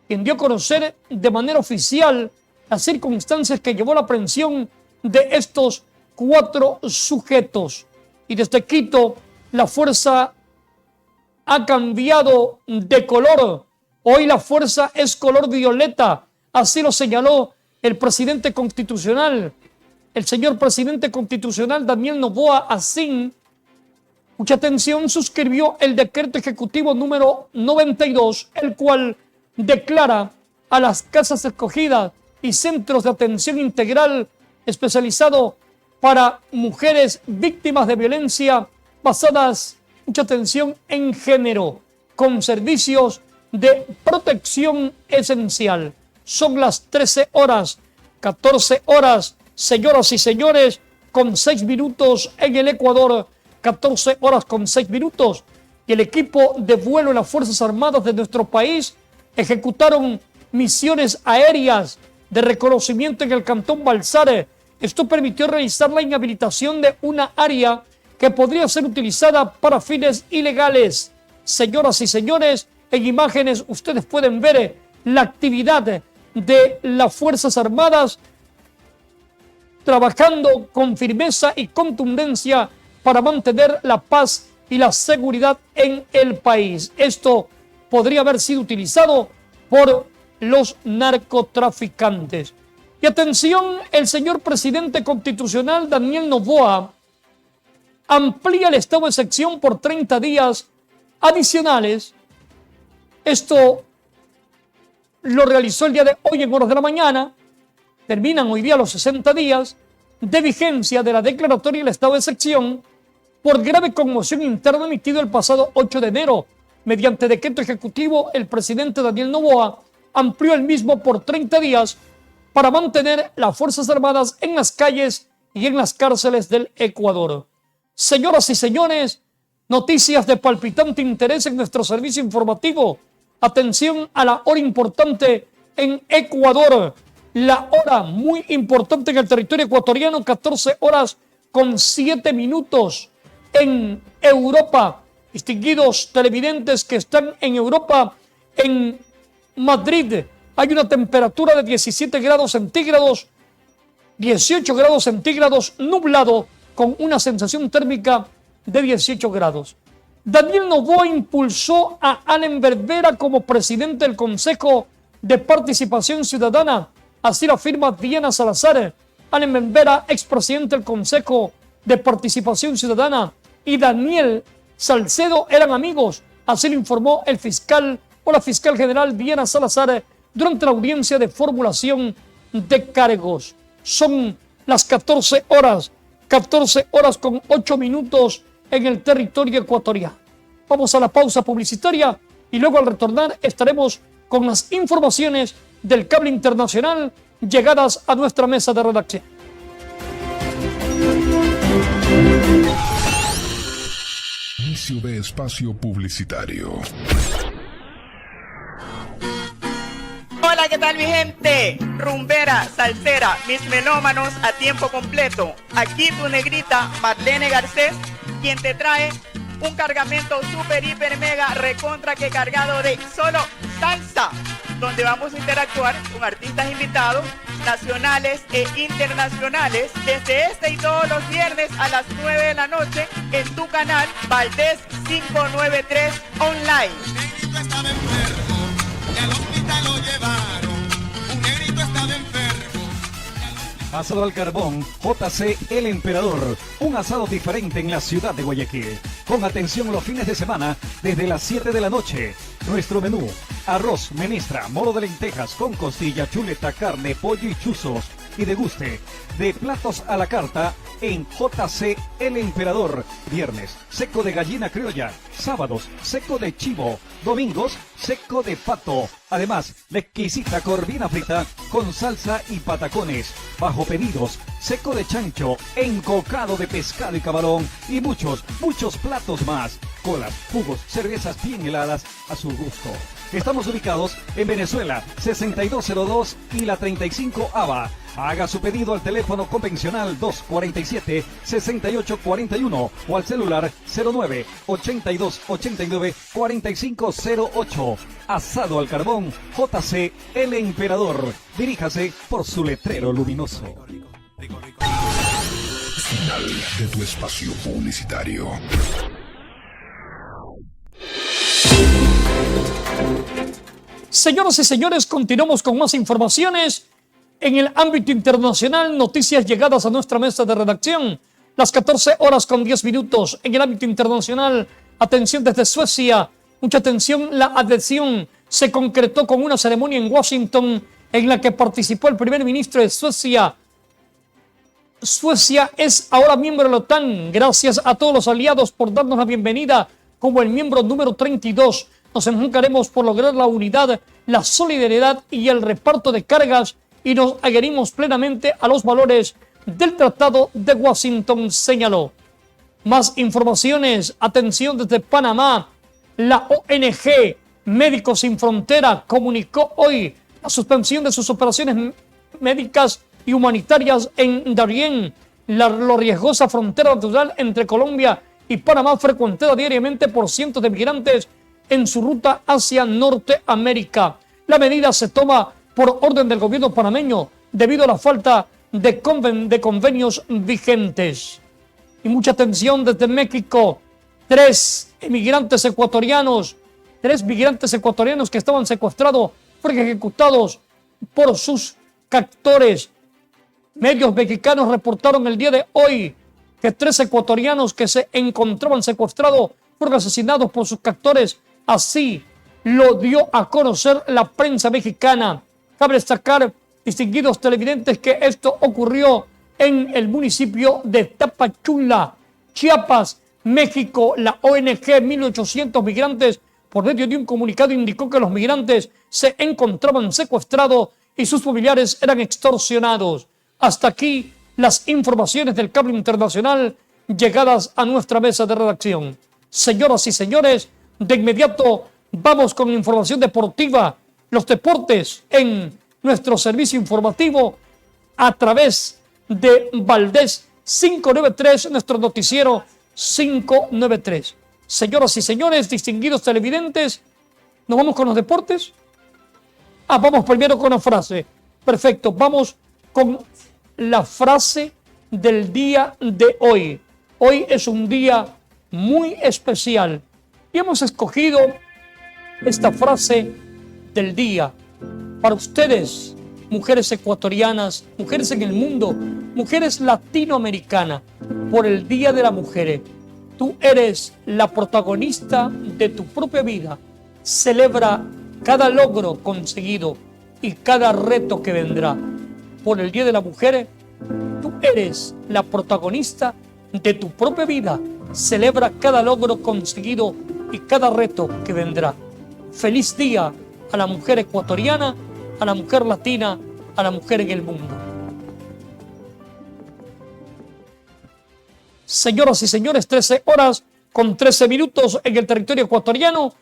quien dio a conocer de manera oficial las circunstancias que llevó a la aprehensión de estos 4 sujetos. Y desde Quito, la fuerza ha cambiado de color. Hoy la fuerza es color violeta. Así lo señaló el presidente constitucional, el señor presidente constitucional Daniel Noboa Asín. Mucha atención, suscribió el decreto ejecutivo número 92, el cual declara a las casas escogidas y centros de atención integral especializado para mujeres víctimas de violencia basadas, mucha atención, en género, con servicios de protección esencial. Son las 13 horas, 14 horas, señoras y señores, con 6 minutos en el Ecuador, 14 horas con 6 minutos. Y el equipo de vuelo de las Fuerzas Armadas de nuestro país ejecutaron misiones aéreas de reconocimiento en el Cantón Balsare. Esto permitió realizar la inhabilitación de una área que podría ser utilizada para fines ilegales. Señoras y señores, en imágenes ustedes pueden ver la actividad de las Fuerzas Armadas trabajando con firmeza y contundencia para mantener la paz y la seguridad en el país. Esto podría haber sido utilizado por los narcotraficantes. Y atención, el señor presidente constitucional Daniel Noboa amplía el estado de excepción por 30 días adicionales. Esto lo realizó el día de hoy en horas de la mañana. Terminan hoy día los 60 días de vigencia de la declaratoria del estado de excepción por grave conmoción interna emitido el pasado 8 de enero. Mediante decreto ejecutivo, el presidente Daniel Noboa amplió el mismo por 30 días para mantener las Fuerzas Armadas en las calles y en las cárceles del Ecuador. Señoras y señores, noticias de palpitante interés en nuestro servicio informativo. Atención a la hora importante en Ecuador. La hora muy importante en el territorio ecuatoriano, 14 horas con 7 minutos. En Europa, distinguidos televidentes que están en Europa, en Madrid hay una temperatura de 17 grados centígrados, 18 grados centígrados, nublado, con una sensación térmica de 18 grados. Daniel Noboa impulsó a Allen Berbera como presidente del Consejo de Participación Ciudadana. Así lo afirma Diana Salazar. Allen Berbera, expresidente del Consejo de Participación Ciudadana y Daniel Salcedo eran amigos, así lo informó el fiscal o la fiscal general Diana Salazar durante la audiencia de formulación de cargos. Son las 14 horas con 8 minutos en el territorio ecuatoriano. Vamos a la pausa publicitaria y luego al retornar estaremos con las informaciones del cable internacional llegadas a nuestra mesa de redacción. Inicio de espacio publicitario. Hola, ¿qué tal mi gente? Rumbera, salsera, mis melómanos a tiempo completo. Aquí tu negrita Marlene Garcés, quien te trae un cargamento super, hiper, mega, recontra que cargado de solo salsa, donde vamos a interactuar con artistas invitados nacionales e internacionales desde este y todos los viernes a las 9 de la noche en tu canal Valdés 593 Online. Un negrito estaba enfermo y al hospital lo llevaron. Un negrito estaba enfermo. Asado al carbón, JC El Emperador. Un asado diferente en la ciudad de Guayaquil. Con atención los fines de semana desde las 7 de la noche. Nuestro menú: arroz, menestra, moro de lentejas con costilla, chuleta, carne, pollo y chuzos. Y deguste de platos a la carta en JC El Emperador. Viernes, seco de gallina criolla. Sábados, seco de chivo. Domingos, seco de pato. Además, la exquisita corvina frita con salsa y patacones. Bajo pedidos, seco de chancho, encocado de pescado y camarón y muchos platos más. Colas, jugos, cervezas bien heladas a su gusto. Estamos ubicados en Venezuela, 6202 y la 35 ABA. Haga su pedido al teléfono convencional 247-6841 o al celular 09-8289-4508. Asado al carbón, JC El Emperador. Diríjase por su letrero luminoso. Final de tu espacio publicitario. Señoras y señores, continuamos con más informaciones. En el ámbito internacional, noticias llegadas a nuestra mesa de redacción. Las 14 horas con 10 minutos. En el ámbito internacional, atención desde Suecia. Mucha atención, la adhesión se concretó con una ceremonia en Washington en la que participó el primer ministro de Suecia. Suecia es ahora miembro de la OTAN. Gracias a todos los aliados por darnos la bienvenida como el miembro número 32. Nos enfocaremos por lograr la unidad, la solidaridad y el reparto de cargas y nos adherimos plenamente a los valores del Tratado de Washington, señaló. Más informaciones, atención desde Panamá. La ONG Médicos Sin Frontera comunicó hoy la suspensión de sus operaciones médicas y humanitarias en Darién, la riesgosa frontera natural entre Colombia y Panamá, frecuentada diariamente por cientos de migrantes en su ruta hacia Norteamérica. La medida se toma por orden del gobierno panameño debido a la falta de convenios vigentes. Y mucha atención desde México. Tres migrantes ecuatorianos que estaban secuestrados fueron ejecutados por sus captores. Medios mexicanos reportaron el día de hoy que 3 ecuatorianos que se encontraban secuestrados fueron asesinados por sus captores. Así lo dio a conocer la prensa mexicana. Cabe destacar, distinguidos televidentes, que esto ocurrió en el municipio de Tapachula, Chiapas, México. La ONG 1800 Migrantes, por medio de un comunicado, indicó que los migrantes se encontraban secuestrados y sus familiares eran extorsionados. Hasta aquí las informaciones del cable internacional llegadas a nuestra mesa de redacción. Señoras y señores, de inmediato vamos con información deportiva. Los deportes en nuestro servicio informativo a través de Valdés 593, nuestro noticiero 593. Señoras y señores, distinguidos televidentes, ¿nos vamos con los deportes? Vamos primero con la frase. Perfecto, vamos con la frase del día de hoy. Hoy es un día muy especial y hemos escogido esta frase del día para ustedes, mujeres ecuatorianas, mujeres en el mundo, mujeres latinoamericanas, por el Día de la Mujer. Tú eres la protagonista de tu propia vida. Celebra cada logro conseguido y cada reto que vendrá. Por el Día de la Mujer, tú eres la protagonista de tu propia vida. Celebra cada logro conseguido y cada reto que vendrá. Feliz día a la mujer ecuatoriana, a la mujer latina, a la mujer en el mundo. Señoras y señores, 13 horas con 13 minutos en el territorio ecuatoriano.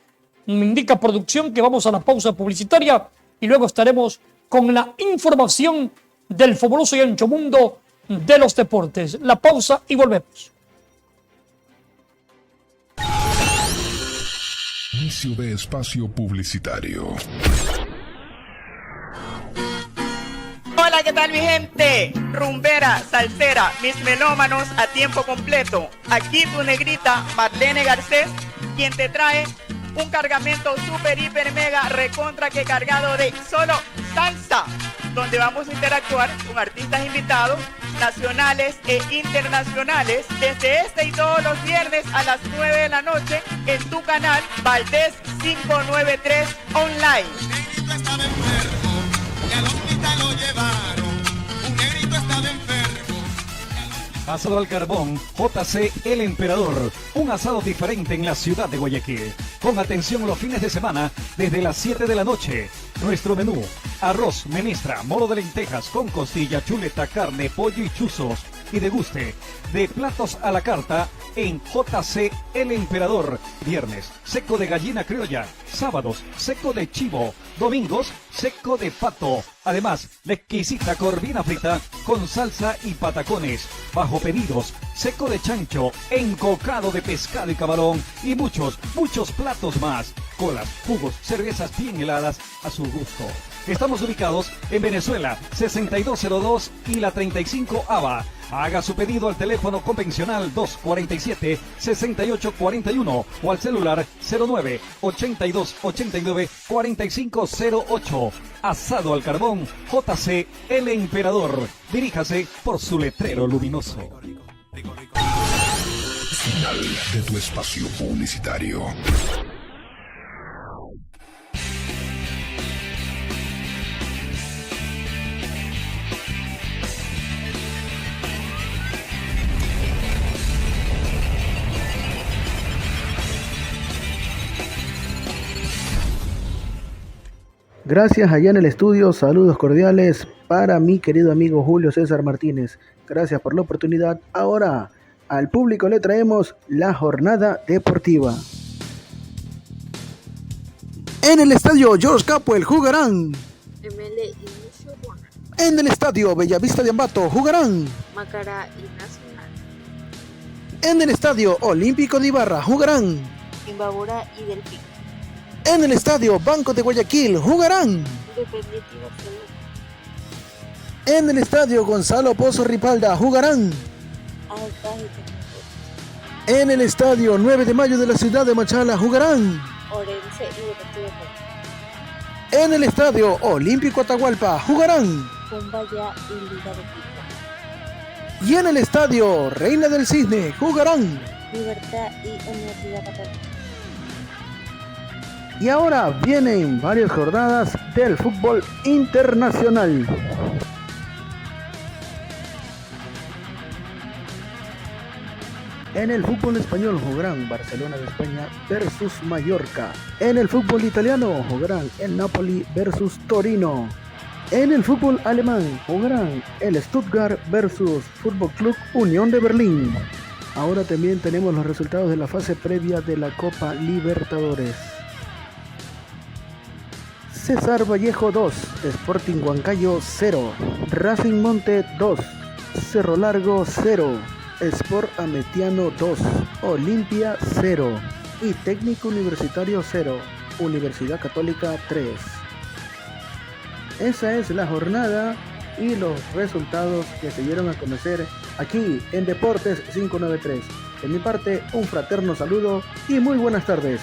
Me indica producción que vamos a la pausa publicitaria y luego estaremos con la información del fabuloso y ancho mundo de los deportes. La pausa y volvemos. Inicio de espacio publicitario. Hola, ¿qué tal mi gente? Rumbera, salsera, mis melómanos a tiempo completo. Aquí tu negrita Marlene Garcés, quien te trae un cargamento super, hiper, mega, recontra que cargado de solo salsa, donde vamos a interactuar con artistas invitados nacionales e internacionales desde este y todos los viernes a las 9 de la noche en tu canal Valdés 593 Online. Un negrito estaba enfermo y al hospital lo llevaron. Un negrito estaba enfermo. Asado al carbón, JC El Emperador. Un asado diferente en la ciudad de Guayaquil. Con atención los fines de semana desde las 7 de la noche. Nuestro menú: arroz, menestra, moro de lentejas con costilla, chuleta, carne, pollo y chuzos. Y deguste de platos a la carta en JC El Emperador. Viernes, seco de gallina criolla. Sábados, seco de chivo. Domingos, seco de pato. Además, la exquisita corvina frita con salsa y patacones. Bajo pedidos, seco de chancho, encocado de pescado y camarón y muchos platos más. Colas, jugos, cervezas bien heladas a su gusto. Estamos ubicados en Venezuela, 6202 y la 35 ABA. Haga su pedido al teléfono convencional 247-6841 o al celular 09-8289-4508. Asado al carbón, JC El Emperador. Diríjase por su letrero luminoso. Final de tu espacio publicitario. Gracias allá en el estudio, saludos cordiales para mi querido amigo Julio César Martínez. Gracias por la oportunidad. Ahora al público le traemos la jornada deportiva. En el estadio George Capwell jugarán. ML Inicio Juan. En el estadio Bellavista de Ambato jugarán. Macará y Nacional. En el estadio Olímpico de Ibarra jugarán. Imbabura y Delfín. En el estadio Banco de Guayaquil jugarán. Independiente y Barcelona. En el estadio Gonzalo Pozo Ripalda jugarán. Altas y Tecnológicas. En el estadio 9 de Mayo de la ciudad de Machala jugarán. Orense y Deportivo Puerto. En el estadio Olímpico Atahualpa jugarán. Cumbaya y Liga de Quito. Y en el estadio Reina del Cisne jugarán. Libertad y Universidad Católica. Y ahora vienen varias jornadas del fútbol internacional. En el fútbol español jugarán Barcelona de España versus Mallorca. En el fútbol italiano jugarán el Napoli versus Torino. En el fútbol alemán jugarán el Stuttgart versus Fútbol Club Unión de Berlín. Ahora también tenemos los resultados de la fase previa de la Copa Libertadores. César Vallejo 2, Sporting Huancayo 0, Racing Monte 2, Cerro Largo 0, Sport Ametiano 2, Olimpia 0 y Técnico Universitario 0, Universidad Católica 3. Esa es la jornada y los resultados que se dieron a conocer aquí en Deportes 593. De mi parte, un fraterno saludo y muy buenas tardes.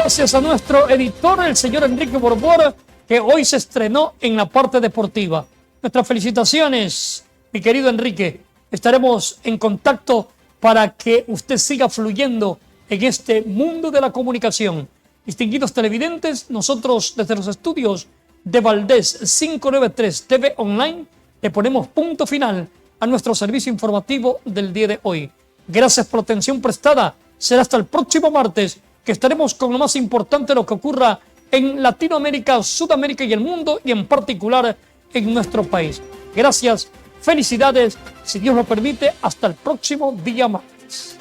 Gracias a nuestro editor, el señor Enrique Borbor, que hoy se estrenó en la parte deportiva. Nuestras felicitaciones, mi querido Enrique. Estaremos en contacto para que usted siga fluyendo en este mundo de la comunicación. Distinguidos televidentes, nosotros desde los estudios de Valdés 593 TV Online le ponemos punto final a nuestro servicio informativo del día de hoy. Gracias por la atención prestada. Será hasta el próximo martes que estaremos con lo más importante de lo que ocurra en Latinoamérica, Sudamérica y el mundo, y en particular en nuestro país. Gracias, felicidades, si Dios lo permite, hasta el próximo día martes.